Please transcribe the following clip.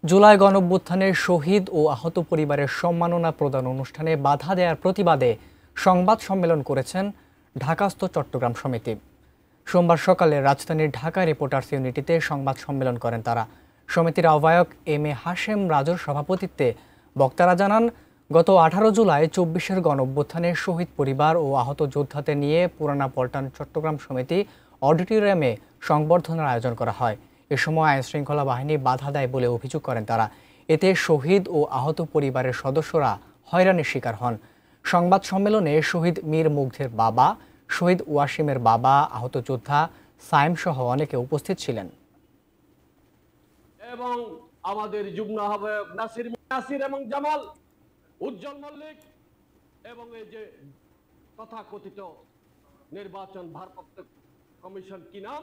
জুলাই গণঅভ্যুত্থানের শহীদ ও আহত পরিবারের সম্মাননা প্রদান অনুষ্ঠানে বাধা দেওয়ার প্রতিবাদে সংবাদ সম্মেলন করেছেন ঢাকাস্থ চট্টগ্রাম সমিতি। সোমবার সকালে রাজধানীর ঢাকা রিপোর্টার্স ইউনিটিতে সংবাদ সম্মেলন করেন তারা। সমিতির আহ্বায়ক এম এ হাশেম রাজুর সভাপতিত্বে বক্তারা জানান, গত 18 জুলাই 24-এর গণঅভ্যুত্থানের শহীদ পরিবার ও আহত যোদ্ধাদের নিয়ে পুরানা পল্টন চট্টগ্রাম সমিতি অডিটোরিয়ামে সংবর্ধনার আয়োজন করা হয়। এ সময় আইনশৃঙ্খলা বাহিনী বাধা দেয় বলে অভিযোগ করেন তারা। এতে শহীদ ও আহত পরিবারের সদস্যরা হয়রানির শিকার হন। সংবাদ সম্মেলনে শহীদ মীর মুগ্ধের বাবা, শহীদ ওয়াসিমের বাবা, আহত যোদ্ধা সাইম সহ অনেকে উপস্থিত ছিলেন। এবং আমাদের যুগ্ম আহ্বায়ক নাসির এবং জামাল, উজ্জ্বল মল্লিক এবং এই যে তথাকথিত নির্বাচন ভারপ্রাপ্ত কমিশন কি নাম